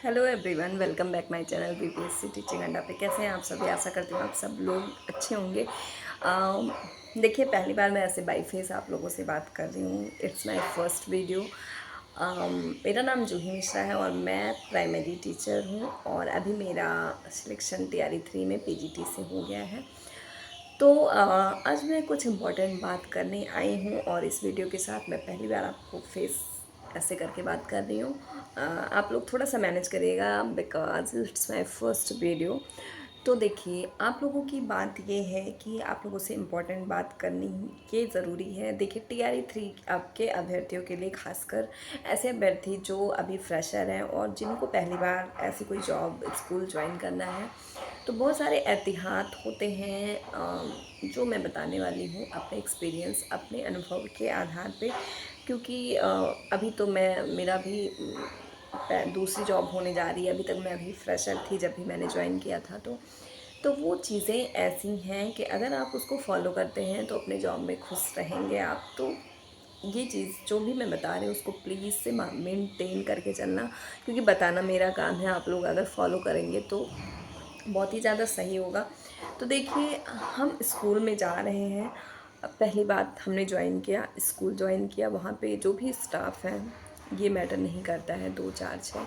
Hello everyone, welcome back my channel BPSC teaching अड्डा पे। कैसे हैं आप सभी? आशा करती हूँ आप सब लोग अच्छे होंगे। देखिए, पहली बार मैं ऐसे बाई फेस आप लोगों से बात कर रही हूँ। It's my first video. मेरा नाम जूही मिश्रा है और मैं प्राइमरी टीचर हूँ और अभी मेरा सिलेक्शन तैयारी 3 में पीजीटी से हो गया है। तो आज मैं कुछ इम्पोर्टेंट बात करने आई हूँ और इस वीडियो के साथ मैं पहली बार आपको फेस ऐसे करके बात कर रही हूँ। आप लोग थोड़ा सा मैनेज करिएगा because it's my first video. तो देखिए, आप लोगों की बात ये है कि आप लोगों से इम्पोर्टेंट बात करनी ये ज़रूरी है। देखिए, टीआरई 3 आपके अभ्यर्थियों के लिए, खासकर ऐसे अभ्यर्थी जो अभी फ्रेशर हैं और जिनको पहली बार ऐसी कोई जॉब स्कूल ज्वाइन करना है, तो बहुत सारे एहतियात होते हैं जो मैं बताने वाली हूँ अपने एक्सपीरियंस, अपने अनुभव के आधार पे। क्योंकि अभी तो मेरा भी दूसरी जॉब होने जा रही है। अभी तक मैं अभी फ्रेशर थी जब भी मैंने ज्वाइन किया था। तो वो चीज़ें ऐसी हैं कि अगर आप उसको फॉलो करते हैं तो अपने जॉब में खुश रहेंगे आप। तो ये चीज़ जो भी मैं बता रही हूँ उसको प्लीज़ से मेंटेन करके चलना, क्योंकि बताना मेरा काम है। आप लोग अगर फॉलो करेंगे तो बहुत ही ज़्यादा सही होगा। तो देखिए, हम स्कूल में जा रहे हैं। पहली बात, हमने ज्वाइन किया, स्कूल ज्वाइन किया, वहाँ पे जो भी स्टाफ है ये मैटर नहीं करता है 2 4 6।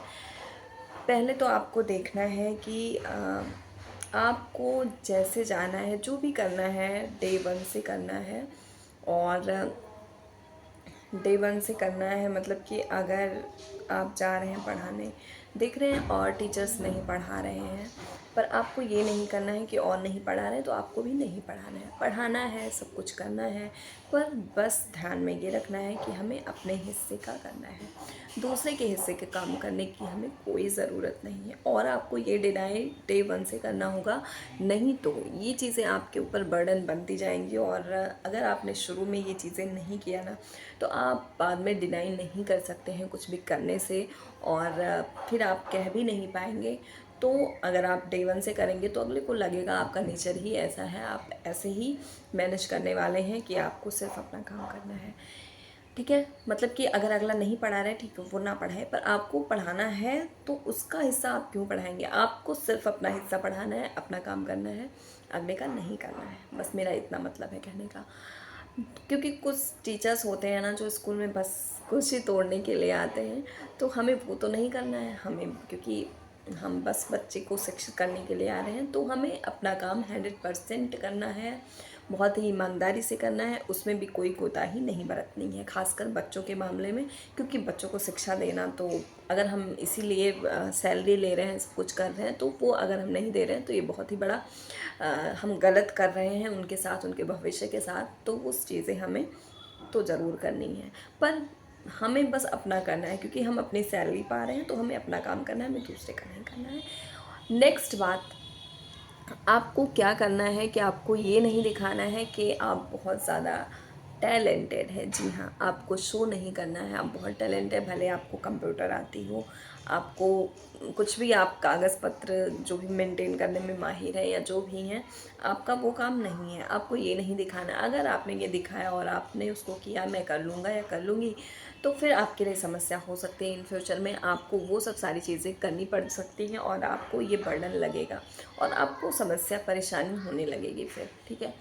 पहले तो आपको देखना है कि आपको जैसे जाना है, जो भी करना है डे 1 से करना है। और डे 1 से करना है मतलब कि अगर आप जा रहे हैं पढ़ाने, देख रहे हैं और टीचर्स नहीं पढ़ा रहे हैं, पर आपको ये नहीं करना है कि और नहीं पढ़ा रहे हैं तो आपको भी नहीं पढ़ाना है। पढ़ाना है, सब कुछ करना है, पर बस ध्यान में ये रखना है कि हमें अपने हिस्से का करना है। दूसरे के हिस्से के काम करने की हमें कोई ज़रूरत नहीं है और आपको ये डिनाई डे 1 से करना होगा। नहीं तो ये चीज़ें आपके ऊपर बर्डन बनती जाएंगी और अगर आपने शुरू में ये चीज़ें नहीं किया ना, तो आप बाद में डिनाई नहीं कर सकते हैं कुछ भी करने से और फिर आप कह भी नहीं पाएंगे। तो अगर आप डे 1 से करेंगे तो अगले को लगेगा आपका नेचर ही ऐसा है, आप ऐसे ही मैनेज करने वाले हैं कि आपको सिर्फ अपना काम करना है। ठीक है, मतलब कि अगर अगला नहीं पढ़ा रहा है, ठीक है, वो ना पढ़ाए, पर आपको पढ़ाना है तो उसका हिस्सा आप क्यों पढ़ाएंगे? आपको सिर्फ अपना हिस्सा पढ़ाना है, अपना काम करना है, अगले का नहीं करना है। बस मेरा इतना मतलब है कहने का। क्योंकि कुछ टीचर्स होते हैं ना जो स्कूल में बस कुर्सी तोड़ने के लिए आते हैं, तो हमें वो तो नहीं करना है। हमें, क्योंकि हम बस बच्चे को शिक्षित करने के लिए आ रहे हैं, तो हमें अपना काम 100% करना है, बहुत ही ईमानदारी से करना है, उसमें भी कोई कोताही नहीं बरतनी है, खासकर बच्चों के मामले में। क्योंकि बच्चों को शिक्षा देना, तो अगर हम इसीलिए सैलरी ले रहे हैं, सब कुछ कर रहे हैं, तो वो अगर हम नहीं दे रहे हैं तो ये बहुत ही बड़ा हम गलत कर रहे हैं उनके साथ, उनके भविष्य के साथ। तो उस चीज़ें हमें तो ज़रूर करनी है, पर हमें बस अपना करना है, क्योंकि हम अपनी सैलरी पा रहे हैं तो हमें अपना काम करना है, हमें दूसरे का नहीं करना है। नेक्स्ट बात, आपको क्या करना है कि आपको ये नहीं दिखाना है कि आप बहुत ज़्यादा टैलेंटेड है। जी हाँ, आपको शो नहीं करना है आप बहुत टैलेंट है। भले आपको कंप्यूटर आती हो, आपको कुछ भी, आप कागज़ पत्र जो भी मेंटेन करने में माहिर है या जो भी हैं, आपका वो काम नहीं है। आपको ये नहीं दिखाना। अगर आपने ये दिखाया और आपने उसको किया, मैं कर लूँगा या कर लूँगी, तो फिर आपके लिए समस्या हो सकती है। इन फ्यूचर में आपको वो सब सारी चीज़ें करनी पड़ सकती हैं और आपको ये बर्डन लगेगा और आपको समस्या परेशानी होने लगेगी फिर। ठीक है,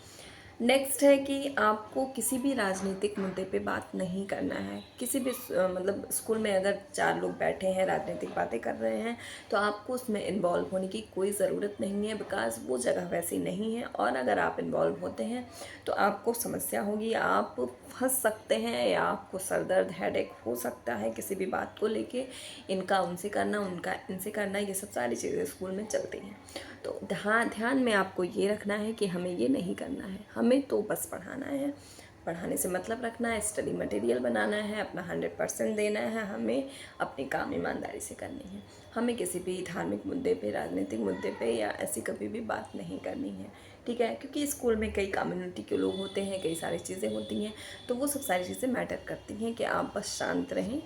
नेक्स्ट है कि आपको किसी भी राजनीतिक मुद्दे पे बात नहीं करना है। किसी भी मतलब स्कूल में अगर 4 लोग बैठे हैं राजनीतिक बातें कर रहे हैं, तो आपको उसमें इन्वॉल्व होने की कोई ज़रूरत नहीं है, बिकॉज़ वो जगह वैसी नहीं है। और अगर आप इन्वॉल्व होते हैं तो आपको समस्या होगी, आप फंस सकते हैं या आपको सर दर्द, हेडेक हो सकता है किसी भी बात को लेके। इनका उनसे करना, उनका इनसे करना, ये सब सारी चीज़ें स्कूल में चलती हैं। तो ध्यान में आपको ये रखना है कि हमें ये नहीं करना है। हमें तो बस पढ़ाना है, पढ़ाने से मतलब रखना है, स्टडी मटेरियल बनाना है, अपना 100% देना है, हमें अपनी काम ईमानदारी से करनी है। हमें किसी भी धार्मिक मुद्दे पे, राजनीतिक मुद्दे पे या ऐसी कभी भी बात नहीं करनी है। ठीक है, क्योंकि स्कूल में कई कम्युनिटी के लोग होते हैं, कई सारी चीज़ें होती हैं, तो वो सब सारी चीज़ें मैटर करती हैं कि आप बस शांत रहें,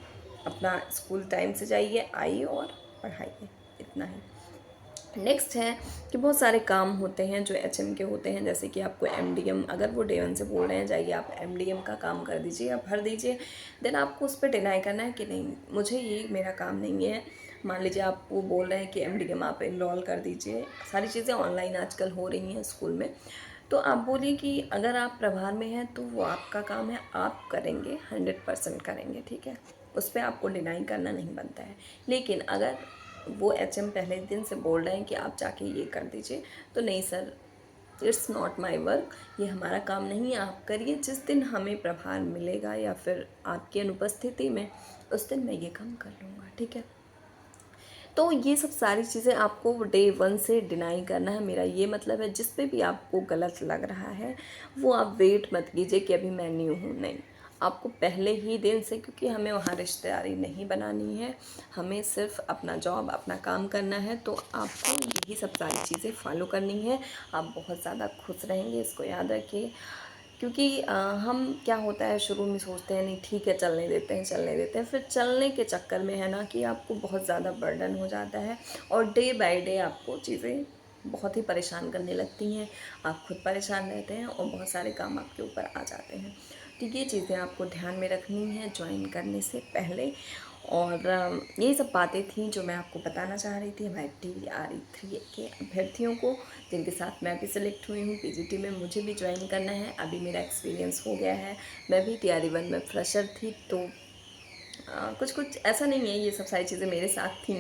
अपना स्कूल टाइम से जाइए, आइए और पढ़ाइए, इतना ही। नेक्स्ट है कि बहुत सारे काम होते हैं जो एचएम के होते हैं, जैसे कि आपको एमडीएम, अगर वो डे 1 से बोल रहे हैं जाइए आप एमडीएम का काम कर दीजिए या भर दीजिए, देन आपको उस पर डिनाई करना है कि नहीं, मुझे ये मेरा काम नहीं है, मान लीजिए आप वो बोल रहे हैं कि MD आप इनरोल कर दीजिए, सारी चीज़ें ऑनलाइन आजकल हो रही हैं स्कूल में। तो आप बोलिए कि अगर आप प्रभार में हैं तो वो आपका काम है, आप करेंगे, 100% करेंगे, ठीक है, उस पर आपको डिनाई करना नहीं बनता है। लेकिन अगर वो HM पहले दिन से बोल रहे हैं कि आप जाके ये कर दीजिए, तो नहीं sir, it's not my work, ये हमारा काम नहीं है, आप करिए। जिस दिन हमें प्रभार मिलेगा या फिर आपकी अनुपस्थिति में, उस दिन मैं ये काम कर लूँगा, ठीक है। तो ये सब सारी चीज़ें आपको डे 1 से डिनाई करना है। मेरा ये मतलब है, जिस पे भी आपको गलत लग रहा है वो आप वेट मत कीजिए कि अभी मैं न्यू हूँ, नहीं, आपको पहले ही दिन से, क्योंकि हमें वहाँ रिश्तेदारी नहीं बनानी है, हमें सिर्फ अपना जॉब, अपना काम करना है। तो आपको यही सब सारी चीज़ें फॉलो करनी है। आप बहुत ज़्यादा खुश रहेंगे, इसको याद रखिए। क्योंकि हम क्या होता है, शुरू में सोचते हैं नहीं ठीक है, चलने देते हैं, चलने देते हैं, फिर चलने के चक्कर में है ना कि आपको बहुत ज़्यादा बर्डन हो जाता है और डे बाय डे आपको चीज़ें बहुत ही परेशान करने लगती हैं। आप खुद परेशान रहते हैं और बहुत सारे काम आपके ऊपर आ जाते हैं। तो ये चीज़ें आपको ध्यान में रखनी है ज्वाइन करने से पहले। और यही सब बातें थी जो मैं आपको बताना चाह रही थी हमारे TRE3 के अभ्यर्थियों को, जिनके साथ मैं भी सिलेक्ट हुई हूँ। PGT में मुझे भी ज्वाइन करना है, अभी मेरा एक्सपीरियंस हो गया है। मैं भी TRE1 में फ्रेशर थी, तो कुछ कुछ ऐसा नहीं है, ये सब सारी चीज़ें मेरे साथ थी,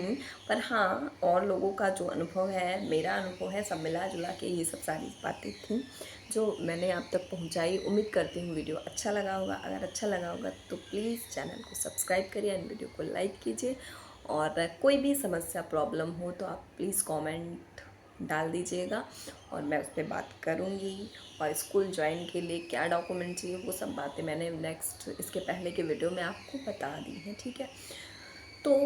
पर हाँ, और लोगों का जो अनुभव है, मेरा अनुभव है, सब मिला जुला के ये सब सारी बातें थी जो मैंने आप तक पहुंचाई। उम्मीद करती हूँ वीडियो अच्छा लगा होगा। अगर अच्छा लगा होगा तो प्लीज़ चैनल को सब्सक्राइब करिए एंड वीडियो को लाइक कीजिए। और कोई भी समस्या, प्रॉब्लम हो तो आप प्लीज़ कमेंट डाल दीजिएगा और मैं उस पर बात करूँगी। और स्कूल ज्वाइन के लिए क्या डॉक्यूमेंट चाहिए, वो सब बातें मैंने नेक्स्ट, इसके पहले के वीडियो में आपको बता दी हैं, ठीक है। तो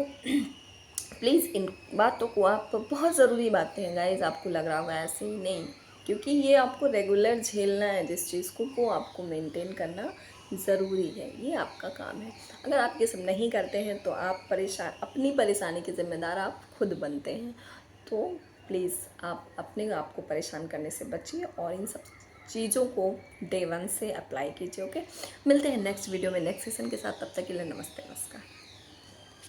प्लीज़ इन बातों को आप, बहुत ज़रूरी बातें हैं गाइज, आपको लग रहा होगा ऐसे ही नहीं, क्योंकि ये आपको रेगुलर झेलना है, जिस चीज़ को वो आपको मेंटेन करना ज़रूरी है, ये आपका काम है। अगर आप ये सब नहीं करते हैं तो आप परेशान, अपनी परेशानी के ज़िम्मेदार आप खुद बनते हैं। तो प्लीज़ आप अपने आप को परेशान करने से बचिए और इन सब चीज़ों को डे 1 से अप्लाई कीजिए, ओके। मिलते हैं नेक्स्ट वीडियो में नेक्स्ट सेशन के साथ, तब तक के लिए नमस्ते, नमस्कार।